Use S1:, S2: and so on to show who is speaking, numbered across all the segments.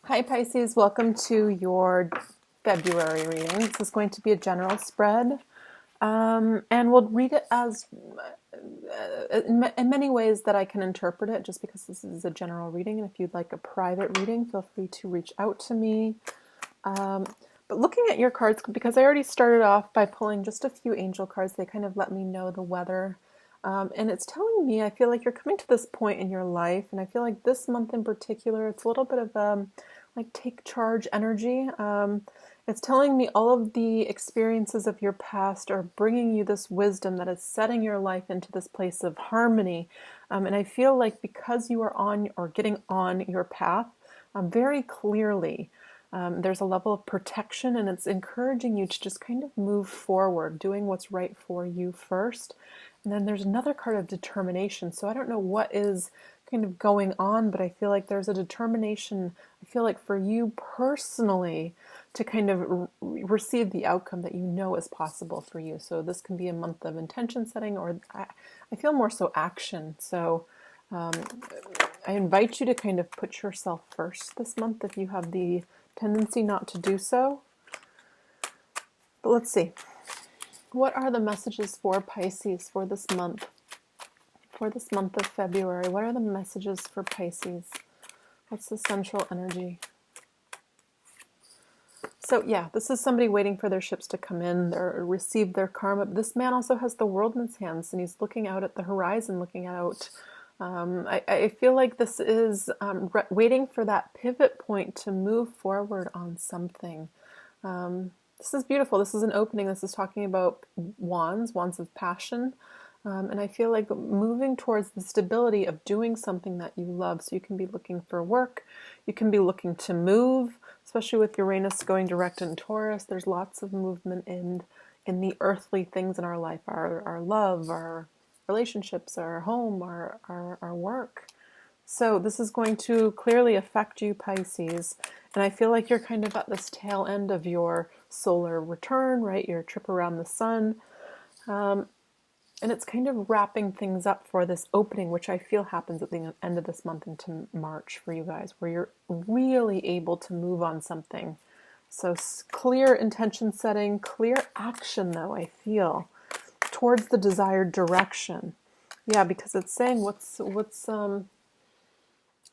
S1: Hi Pisces, welcome to your February reading. This is going to be a general spread, and we'll read it as in many ways that I can interpret it, just because this is a general reading. And if you'd like a private reading, feel free to reach out to me. But looking at your cards, because I already started off by pulling just a few angel cards, they kind of let me know the weather. And it's telling me, I feel like you're coming to this point in your life, and I feel like this month in particular, it's a little bit of like take charge energy. It's telling me all of the experiences of your past are bringing you this wisdom that is setting your life into this place of harmony. And I feel like because you are on or getting on your path very clearly, there's a level of protection, and it's encouraging you to just kind of move forward, doing what's right for you first. And then there's another card of determination. So I don't know what is kind of going on, but I feel like there's a determination, I feel like for you personally, to kind of receive the outcome that you know is possible for you. So this can be a month of intention setting, or I feel more so action. So I invite you to kind of put yourself first this month if you have the tendency not to do so. But let's see. What are the messages for Pisces for this month? For this month of February, what are the messages for Pisces? What's the central energy? So yeah, this is somebody waiting for their ships to come in, or receive their karma. This man also has the world in his hands, and he's looking out at the horizon, looking out. I feel like this is waiting for that pivot point to move forward on something. This is beautiful. This is an opening. This is talking about wands of passion. And I feel like moving towards the stability of doing something that you love. So you can be looking for work. You can be looking to move, especially with Uranus going direct in Taurus. There's lots of movement in the earthly things in our life, our love, our relationships, our home, our work. So this is going to clearly affect you, Pisces. And I feel like you're kind of at this tail end of your solar return, right? Your trip around the sun. And it's kind of wrapping things up for this opening, which I feel happens at the end of this month into March for you guys, where you're really able to move on something. So clear intention setting, clear action, though, I feel, towards the desired direction. Yeah, because it's saying what's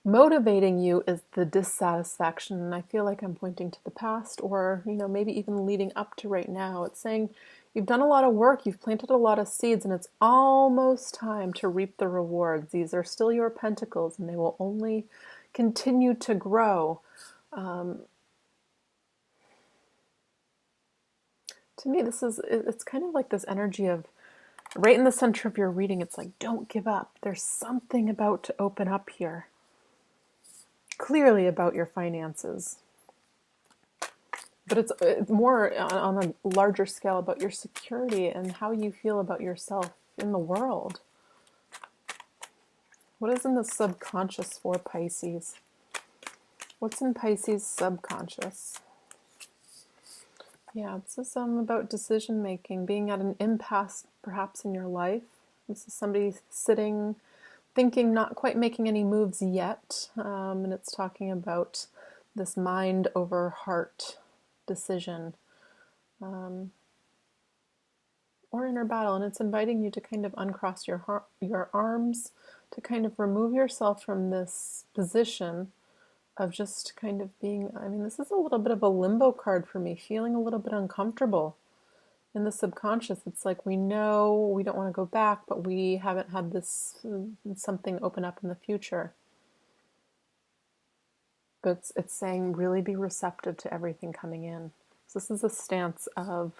S1: motivating you is the dissatisfaction, and I feel like I'm pointing to the past, or maybe even leading up to right now. It's saying you've done a lot of work, you've planted a lot of seeds, and it's almost time to reap the rewards. These are still your pentacles, and they will only continue to grow. To me, it's kind of like this energy of right in the center of your reading. It's like, don't give up. There's something about to open up here. Clearly about your finances, but it's more on a larger scale about your security and how you feel about yourself in the world. What is in the subconscious for Pisces? What's in Pisces subconscious? Yeah, this is about decision making, being at an impasse perhaps in your life. This is somebody sitting, thinking, not quite making any moves yet, and it's talking about this mind over heart decision, or inner battle, and it's inviting you to kind of uncross your arms, to kind of remove yourself from this position of just kind of being, this is a little bit of a limbo card for me, feeling a little bit uncomfortable. In the subconscious, it's like we know we don't want to go back, but we haven't had this something open up in the future. But it's saying really be receptive to everything coming in. So this is a stance of,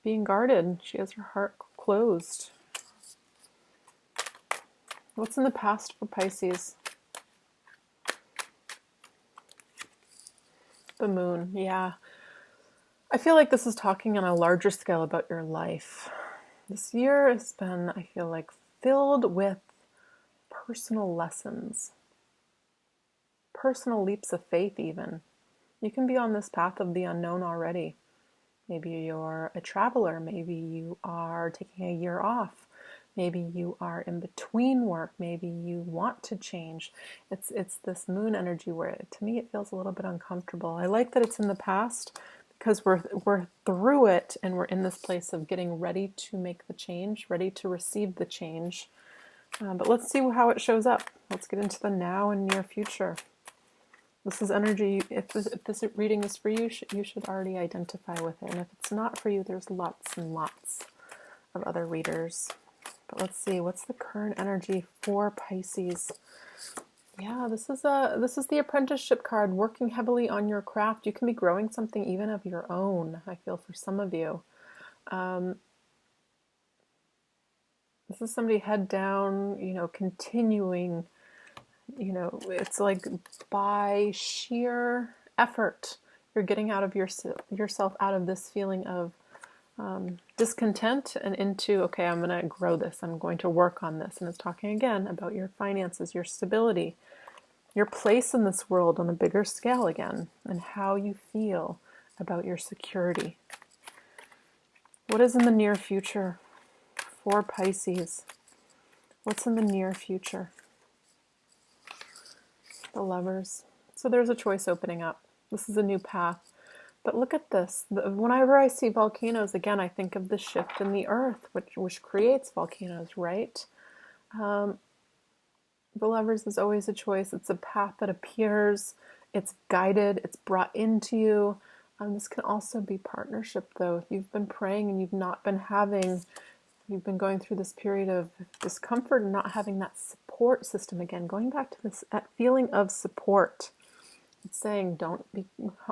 S1: being guarded. She has her heart closed. What's in the past for Pisces? The moon, yeah. I feel like this is talking on a larger scale about your life. This year has been, I feel like, filled with personal lessons, personal leaps of faith even. You can be on this path of the unknown already. Maybe you're a traveler. Maybe you are taking a year off. Maybe you are in between work. Maybe you want to change. It's this moon energy where, to me, it feels a little bit uncomfortable. I like that it's in the past because we're through it and we're in this place of getting ready to make the change, ready to receive the change. But let's see how it shows up. Let's get into the now and near future. This is energy. If this reading is for you, you should already identify with it. And if it's not for you, there's lots and lots of other readers. But let's see, what's the current energy for Pisces? Yeah, this is the apprenticeship card, working heavily on your craft. You can be growing something even of your own, I feel, for some of you. This is somebody head down, continuing, it's like by sheer effort, you're getting out of yourself out of this feeling of discontent and into, okay, I'm going to grow this. I'm going to work on this. And it's talking again about your finances, your stability, your place in this world on a bigger scale again, and how you feel about your security. What is in the near future for Pisces? What's in the near future? The Lovers. So there's a choice opening up. This is a new path. But look at this. Whenever I see volcanoes, again, I think of the shift in the earth, which creates volcanoes, right? The Lovers is always a choice. It's a path that appears. It's guided. It's brought into you. This can also be partnership, though. If you've been praying and you've been going through this period of discomfort and not having that support system again, going back to that feeling of support. It's saying don't be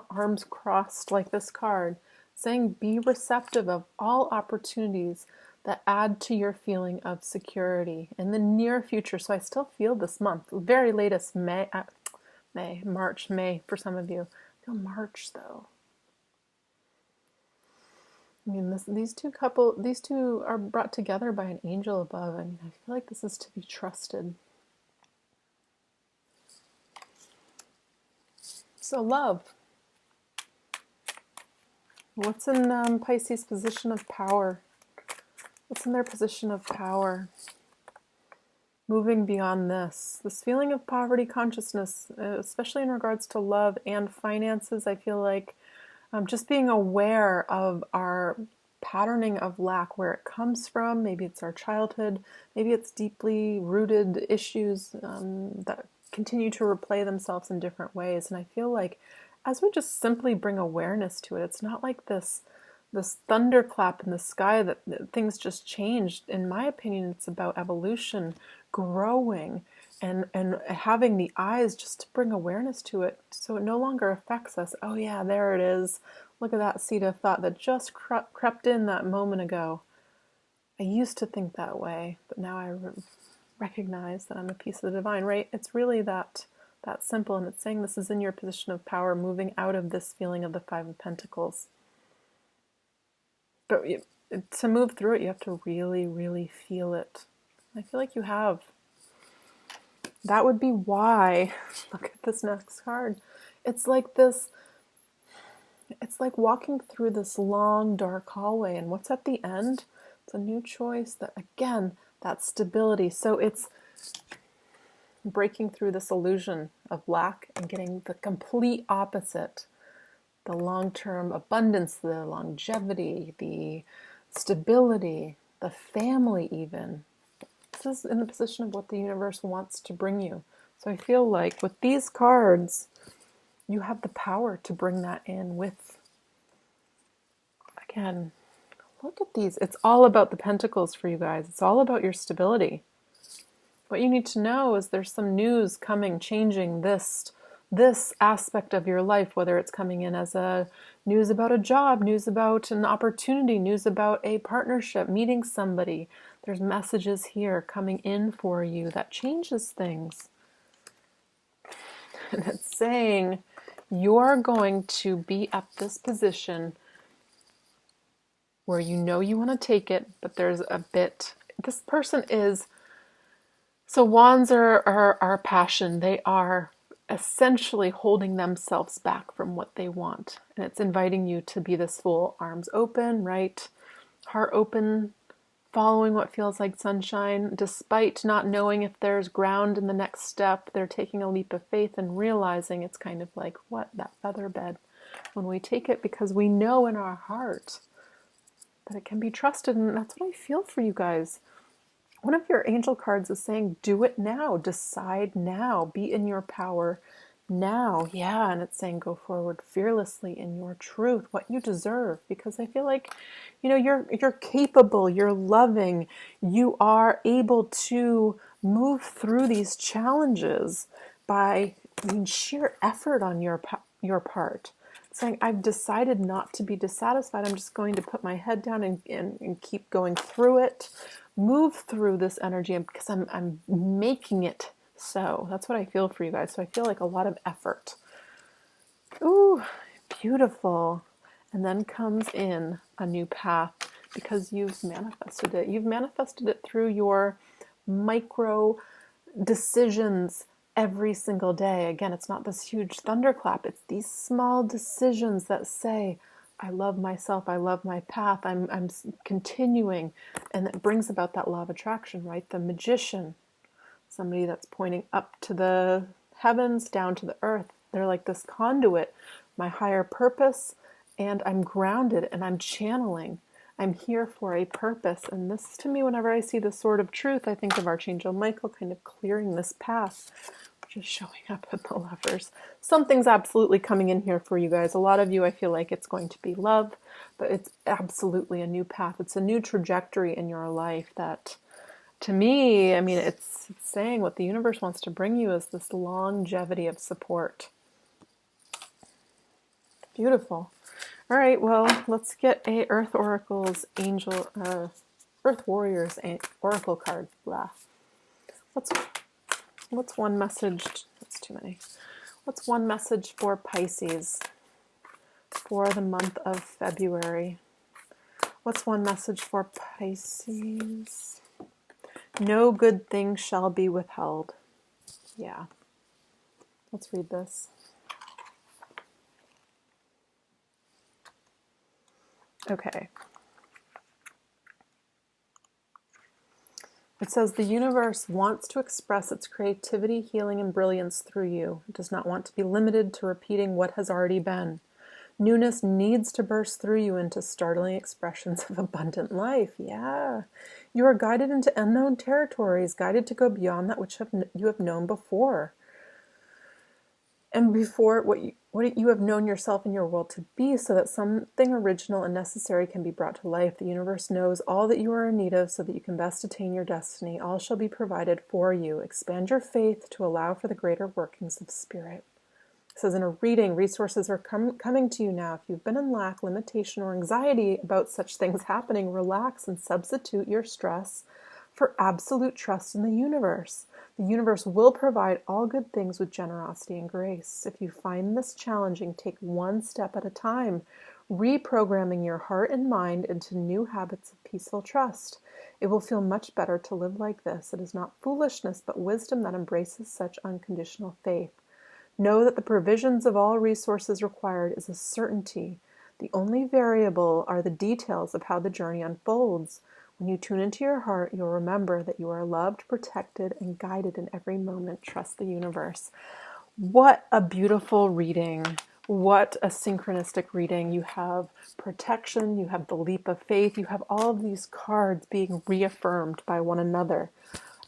S1: arms crossed like this card. It's saying be receptive of all opportunities that add to your feeling of security in the near future. So I still feel this month, very latest March, May for some of you. I feel March though. I mean, these two are brought together by an angel above. I mean, I feel like this is to be trusted. So love. What's in Pisces' position of power? What's in their position of power? Moving beyond this feeling of poverty consciousness, especially in regards to love and finances, I feel like just being aware of our patterning of lack, where it comes from. Maybe it's our childhood. Maybe it's deeply rooted issues that continue to replay themselves in different ways. And I feel like as we just simply bring awareness to it, it's not like this thunderclap in the sky that things just changed. In my opinion, it's about evolution, growing, and having the eyes just to bring awareness to it so it no longer affects us. Oh yeah, there it is. Look at that seed of thought that just crept in that moment ago. I used to think that way, but now I recognize that I'm a piece of the divine, right? It's really that simple, and it's saying this is in your position of power, moving out of this feeling of the Five of Pentacles. But to move through it, you have to really, really feel it. I feel like you have. That would be why, look at this next card. It's like walking through this long, dark hallway, and what's at the end? It's a new choice, that again, that stability. So it's breaking through this illusion of lack and getting the complete opposite. The long-term abundance, the longevity, the stability, the family even. This is in the position of what the universe wants to bring you. So I feel like with these cards, you have the power to bring that in with, again, look at these. It's all about the pentacles for you guys. It's all about your stability. What you need to know is there's some news coming, changing this aspect of your life, whether it's coming in as a news about a job, news about an opportunity, news about a partnership, meeting somebody. There's messages here coming in for you that changes things. And it's saying you're going to be at this position where you know you want to take it, but there's a bit, this person is, so wands are passion. They are essentially holding themselves back from what they want. And it's inviting you to be this full arms open, right? Heart open, following what feels like sunshine, despite not knowing if there's ground in the next step. They're taking a leap of faith and realizing it's kind of like, what, that feather bed. When we take it because we know in our heart that it can be trusted, and that's what I feel for you guys. One of your angel cards is saying, do it now, decide now, be in your power now. Yeah, and it's saying go forward fearlessly in your truth, what you deserve, because I feel like, you're capable, you're loving, you are able to move through these challenges by sheer effort on your part. Saying, I've decided not to be dissatisfied. I'm just going to put my head down and keep going through it, move through this energy, because I'm making it so. That's what I feel for you guys. So I feel like a lot of effort. Ooh, beautiful. And then comes in a new path because you've manifested it. You've manifested it through your micro decisions every single day. Again, it's not this huge thunderclap. It's these small decisions that say, I love myself, I love my path, I'm continuing. And it brings about that law of attraction, right? The magician, somebody that's pointing up to the heavens, down to the earth. They're like this conduit, my higher purpose, and I'm grounded and I'm channeling. I'm here for a purpose. And this, to me, whenever I see the sword of truth, I think of Archangel Michael kind of clearing this path, just showing up at the Lovers. Something's absolutely coming in here for you guys. A lot of you, I feel like it's going to be love, but it's absolutely a new path. It's a new trajectory in your life that, to me, I mean, it's saying what the universe wants to bring you is this longevity of support. Beautiful. All right, well, let's get a Earth Oracle's Earth Warriors Oracle card. Blah. What's one message? That's too many. What's one message for Pisces for the month of February? What's one message for Pisces? No good thing shall be withheld. Yeah. Let's read this. Okay. It says the universe wants to express its creativity, healing, and brilliance through you. It does not want to be limited to repeating what has already been. Newness needs to burst through you into startling expressions of abundant life. Yeah. You are guided into unknown territories, guided to go beyond that which you have known before. And before what you have known yourself and your world to be, so that something original and necessary can be brought to life. The universe knows all that you are in need of so that you can best attain your destiny. All shall be provided for you. Expand your faith to allow for the greater workings of spirit. It says in a reading, resources are coming to you now. If you've been in lack, limitation, or anxiety about such things happening, relax and substitute your stress for absolute trust in the universe. The universe will provide all good things with generosity and grace. If you find this challenging, take one step at a time, reprogramming your heart and mind into new habits of peaceful trust. It will feel much better to live like this. It is not foolishness, but wisdom that embraces such unconditional faith. Know that the provisions of all resources required is a certainty. The only variable are the details of how the journey unfolds. When you tune into your heart, you'll remember that you are loved, protected, and guided in every moment. Trust the universe. What a beautiful reading. What a synchronistic reading. You have protection, you have the leap of faith, you have all of these cards being reaffirmed by one another.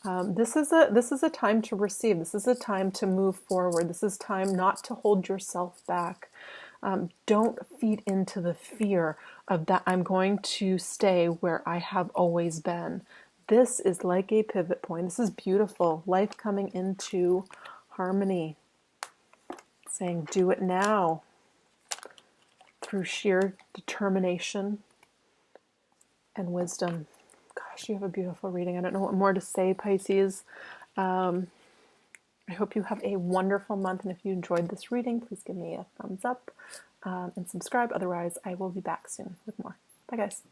S1: This is a time to receive. This is a time to move forward. This is time not to hold yourself back. Don't feed into the fear of that I'm going to stay where I have always been. This is like a pivot point. This is beautiful. Life coming into harmony. Saying do it now through sheer determination and wisdom. Gosh, you have a beautiful reading. I don't know what more to say, Pisces. I hope you have a wonderful month, and if you enjoyed this reading, please give me a thumbs up and subscribe. Otherwise, I will be back soon with more. Bye, guys.